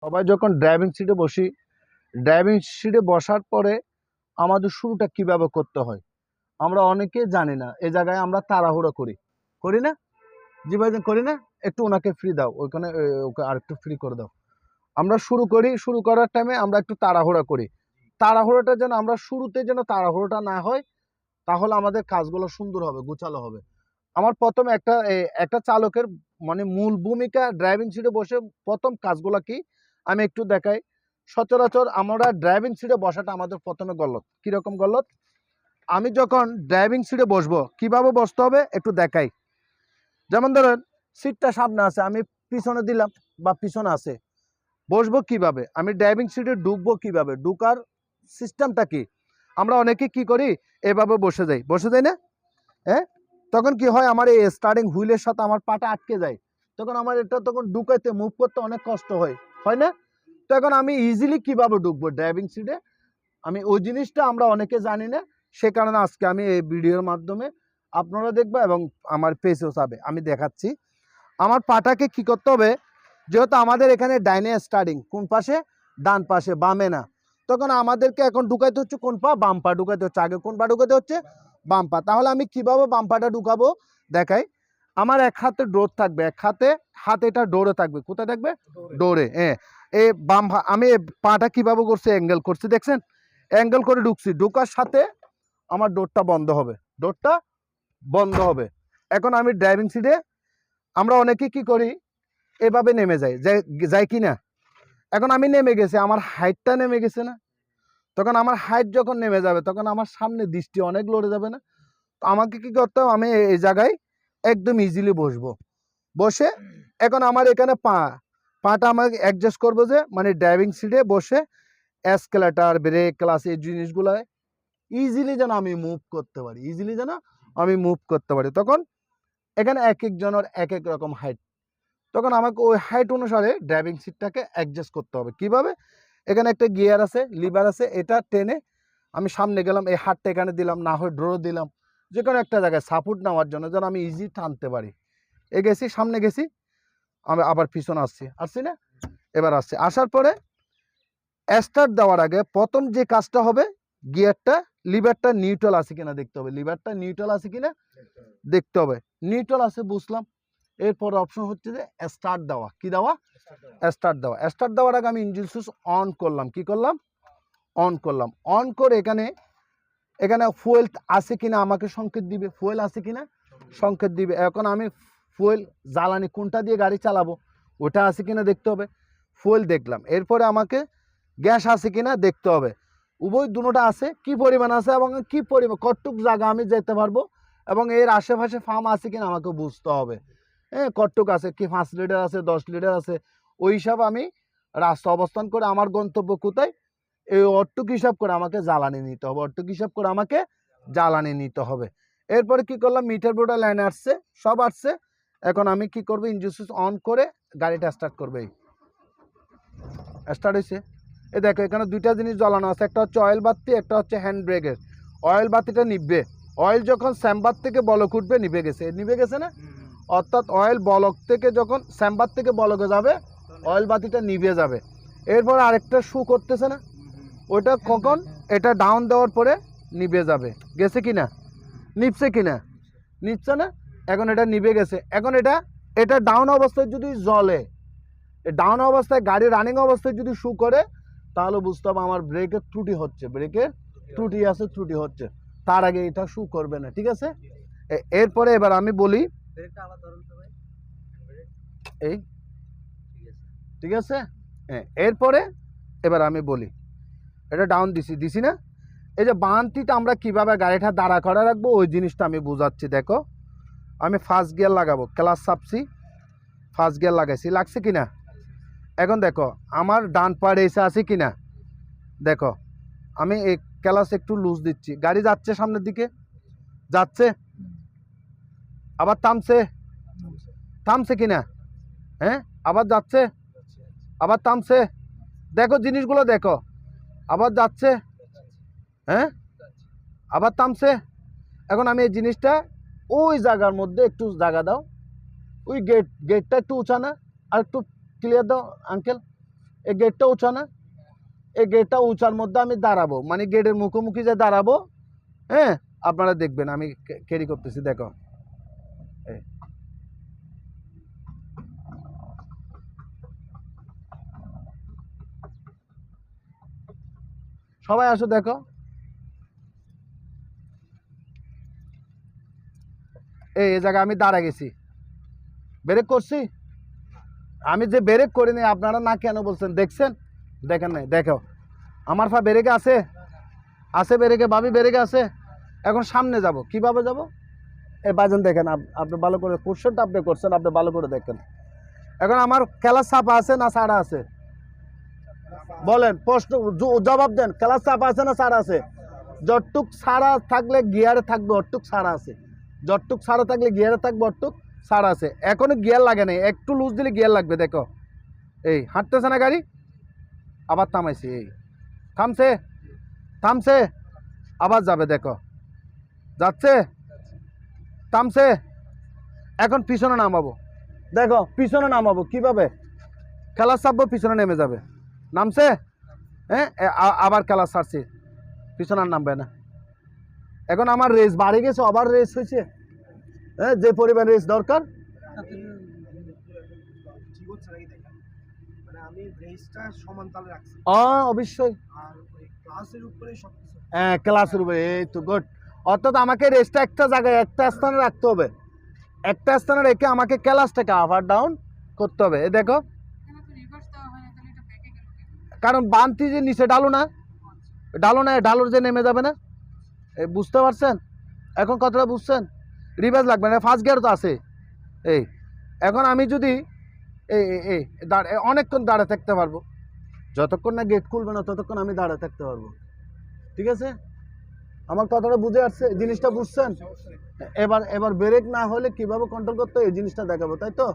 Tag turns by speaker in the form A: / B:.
A: সবাই যখন ড্রাইভিং সিটে বসি, ড্রাইভিং সিটে বসার পরে আমাদের শুরুটা কিভাবে করতে হয় আমরা অনেকে জানি না। এই জায়গায় আমরা তাড়াহুড়ো করি না? জি ভাইজান, করি না? একটু ওনাকে ফ্রি দাও, ওইখানে ওকে আর একটু ফ্রি করে দাও। আমরা শুরু করার টাইমে আমরা একটু তাড়াহুড়া করি। তাড়াহুড়োটা যেন আমরা শুরুতে যেন তাড়াহুড়োটা না হয়, তাহলে আমাদের কাজগুলো সুন্দর হবে, গোছালো হবে। আমার প্রথমে একটা চালকের মানে মূল ভূমিকা ড্রাইভিং সিটে বসে প্রথম কাজগুলো কি আমি একটু দেখাই। সচরাচর আমরা ড্রাইভিং সিটে বসাটা আমাদের প্রথমে গলত। কিরকম গলত? আমি যখন ড্রাইভিং সিটে বসবো কিভাবে বসতে হবে একটু দেখাই। যেমন ধরেন সিটটা সামনে আছে, আমি পিছনে দিলাম বা পিছনে আছে, বসবো কিভাবে, আমি ড্রাইভিং সিটে ঢুকবো কিভাবে, ঢুকার সিস্টেমটা কি। আমরা অনেকে কি করি, এভাবে বসে যাই না? হ্যাঁ, তখন কি হয়, আমার এই স্টার্টিং হুইলের সাথে আমার পাটা আটকে যায়, তখন আমার এটা তখন ঢুকাইতে মুভ করতে অনেক কষ্ট হয় না? তো এখন আমি ইজিলি কিভাবে ঢুকবো ড্রাইভিং সিটে, আমি ওই জিনিসটা আমরা অনেকে জানি না। সে কারণে আজকে আমি এই ভিডিওর মাধ্যমে আপনারা দেখবো এবং আমার পেজেও যাবে, আমি দেখাচ্ছি আমার পাটাকে কি করতে হবে। যেহেতু আমাদের এখানে ডাইনে স্টার্টিং কোন পাশে, ডান পাশে, বামে না, তখন আমাদেরকে এখন ঢুকাইতে হচ্ছে কোন পা, বাম পা ঢুকাইতে হচ্ছে। আগে কোন পা ঢুকাইতে হচ্ছে, বাম পা। তাহলে আমি কিভাবে বাম পাটা ঢুকাবো দেখাই। আমার এক হাতে ডোর থাকবে, এক হাতে এটা ডোরে থাকবে। কোথায় থাকবে? ডোরে। হ্যাঁ, এই আমি পাটা কিভাবে করছি, অ্যাঙ্গেল করছি, দেখছেন? অ্যাঙ্গেল করে ঢুকছি, ঢুকার সাথে আমার ডোরটা বন্ধ হবে। এখন আমি ড্রাইভিং সিটে আমরা অনেকে কি করি, এভাবে নেমে যাই কি না? এখন আমি নেমে গেছি, আমার হাইটটা নেমে গেছে না? তখন আমার হাইট যখন নেমে যাবে তখন আমার সামনে দৃষ্টি অনেক লড়ে যাবে না? তো আমাকে কি করতে হবে, আমি এই জায়গায় একদম ইজিলি বসে এখন আমার এখানে পাটা আমাকে অ্যাডজাস্ট করবো, যে মানে ড্রাইভিং সিটে বসে এসকেলেটার, ব্রেক, ক্লাস, এই জিনিসগুলো ইজিলি যেন আমি মুভ করতে পারি। তখন এখানে এক একজনের এক এক রকম হাইট, তখন আমাকে ওই হাইট অনুসারে ড্রাইভিং সিটটাকে অ্যাডজাস্ট করতে হবে। কিভাবে? এখানে একটা গিয়ার আছে, লিভার আছে, এটা টেনে আমি সামনে গেলাম, এই হাতটা এখানে দিলাম, না হয় ড্র দিলাম, যে কোনো একটা জায়গায় সাপোর্ট নেওয়ার জন্য যেন আমি ইজি টানতে পারি। গেছি, সামনে গেছি, আমি আবার পিছনে আসছি না? এবার আসার পরে স্টার্ট দেওয়ার আগে প্রথম যে কাজটা হবে, লিভারটা নিউট্রাল আছে কিনা দেখতে হবে। নিউট্রাল আছে বুঝলাম। এরপর অপশন হচ্ছে যে স্টার্ট দেওয়া। কি দেওয়া? স্টার্ট দেওয়ার আগে আমি ইঞ্জিন সুইচ অন করলাম। কি করলাম? অন করে এখানে ফুয়েল আছে কিনা আমাকে সংকেত দিবে, ফুয়েল আছে কিনা সংকেত দিবে। এখন আমি ফুয়েল জ্বালানি কোনটা দিয়ে গাড়ি চালাবো ওটা আছে কিনা দেখতে হবে। ফুয়েল দেখলাম, এরপরে আমাকে গ্যাস আছে কিনা দেখতে হবে। উভয় দুটোটা আছে, কি পরিমাণ আছে এবং কি পরিমাণ কতটুক জায়গা আমি যেতে পারবো, এবং এর আশেপাশে ফার্ম আছে কিনা আমাকে বুঝতে হবে। হ্যাঁ, কতটুক আছে, কি 5 লিটার আছে, 10 লিটার আছে, ওই হিসাব আমি রাস্তা অবস্থান করে আমার গন্তব্য কোথায়, এই অট্টুক হিসাব করে আমাকে জ্বালানি নিতে হবে। এরপরে কি করলাম, মিটার বোর্ডে লাইন আসছে, সব আসছে। এখন আমি কি করবো, ইঞ্জিন সুইচ অন করে গাড়িটা স্টার্ট করবে। স্টার্ট হয়েছে। এই দেখো এখানে দুইটা জিনিস জ্বালানো আছে, একটা হচ্ছে অয়েল বাতি, একটা হচ্ছে হ্যান্ড ব্রেকের। অয়েল বাতিটা নিভবে, অয়েল যখন চেম্বার থেকে বলক উঠবে নিভে গেছে না? অর্থাৎ অয়েল বলক থেকে যখন চেম্বার থেকে বলকে যাবে, অয়েল বাতিটা নিভে যাবে। এরপর আরেকটা শু করতেছে না, ওইটা কখন, এটা ডাউন দেওয়ার পরে নিভে যাবে। গেছে কিনা? নিচ্ছে না? এখন এটা নিভে গেছে। এখন এটা ডাউন অবস্থায় যদি জ্বলে, ডাউন অবস্থায় গাড়ি রানিং অবস্থায় যদি শু করে, তাহলে বুঝতে হবে আমার ব্রেকের ত্রুটি হচ্ছে, তার আগে এটা শু করবে না। ঠিক আছে? এরপরে এবার আমি বলি, এই ঠিক আছে, হ্যাঁ। এরপরে এবার আমি বলি, এটা ডাউন দিছি না? এই যে বানটিটা আমরা কিভাবে গাড়িটা দাঁড়া করে রাখবো ওই জিনিসটা আমি বুঝাচ্ছি। দেখো, আমি ফার্স্ট গিয়ার লাগাবো, ক্লাচ চাপছি, ফার্স্ট গিয়ার লাগাইছি, লাগছে কিনা? এখন দেখো আমার ডান পা রেসে আছে কিনা, দেখো আমি এই ক্লাচ একটু লুজ দিচ্ছি, গাড়ি যাচ্ছে সামনের দিকে, যাচ্ছে, আবার থামছে কিনা, হ্যাঁ, আবার যাচ্ছে, আবার থামছে, দেখো জিনিসগুলো দেখো, আবার যাচ্ছে, হ্যাঁ, আবার থামছে। এখন আমি এই জিনিসটা ওই জায়গার মধ্যে একটু জায়গা দাও, ওই গেটটা একটু উঁচা না, আর একটু ক্লিয়ার দাও আঙ্কেল, এই গেটটা উঁচা না, এই গেটটা উঁচার মধ্যে আমি দাঁড়াবো, মানে গেটের মুখোমুখি যে দাঁড়াবো। হ্যাঁ, আপনারা দেখবেন আমি ক্যারি করতেছি, দেখো এই। সবাই আসো দেখো, এই জায়গায় আমি দাঁড়া গেছি, ব্রেক করছি। আমি যে ব্রেক করিনি আপনারা না কেন বলছেন, দেখছেন? দেখেন নাই, দেখো আমার পা ব্রেকে আছে, আছে ব্রেকে, ভাবি ব্রেকে আছে। এখন সামনে যাব, কিভাবে যাব? এই বাজন দেখেন, আপনি ভালো করে কোশ্চেনটা আপনি করছেন, আপনি ভালো করে দেখেন। এখন আমার খেলার চাপা আছে না ছাড়া আছে? বলেন, প্রশ্ন জবাব দেন। খেলার চাপা আছে না ছাড়া আছে? যতটুক ছাড়া থাকলে গিয়ারে থাকবে অটুক ছাড়া আছে, যতটুক ছাড়া থাকলে গিয়ারে থাকবে অটুক ছাড়া আছে। এখনো গিয়ার লাগে নাই, একটু লুজ দিলে গিয়ার লাগবে। দেখো এই হাঁটতেছে না গাড়ি, আবার থামাইছে, এই থামছে, থামছে, আবার যাবে, দেখো যাচ্ছে, থামছে। এখন পিছনে নামাবো, দেখো পিছনে নামাবো কিভাবে, খেলার চাপবো, পিছনে নেমে যাবে, নামছে। হ্যাঁ, আবার খেলার ছাড়ছি, পিছনে আর নামবে না। এখন আমার রেস বাড়ে গেছে, আবার রেস হয়েছে। হ্যাঁ, যে পরিমাণ রেস দরকার। অবশ্যই, হ্যাঁ ক্লাসের উপরে, এই তো গুড। অর্থাৎ আমাকে রেসটা একটা জায়গায়, একটা স্থানে রাখতে হবে, একটা স্থানে রেখে আমাকে ক্লাসটাকে আপ আর ডাউন করতে হবে। এই দেখো, কারণ বানতি যে নিচে ডালো না, ডালোর যে নেমে যাবে না, এই বুঝতে পারছেন? এখন কথাটা বুঝছেন? রিভার্স লাগবে না, ফার্স্ট গিয়ার তো আছে। এই এখন আমি যদি এই এই অনেকক্ষণ দাঁড়া থাকতে পারবো, যতক্ষণ না গেট খুলবে না ততক্ষণ আমি দাঁড়া থাকতে পারবো। ঠিক আছে, আমার কথাটা বুঝে আসছে, জিনিসটা বুঝছেন? এবার ব্রেক না হলে কিভাবে কন্ট্রোল করতে হয় এই জিনিসটা দেখাবো, তাই তো?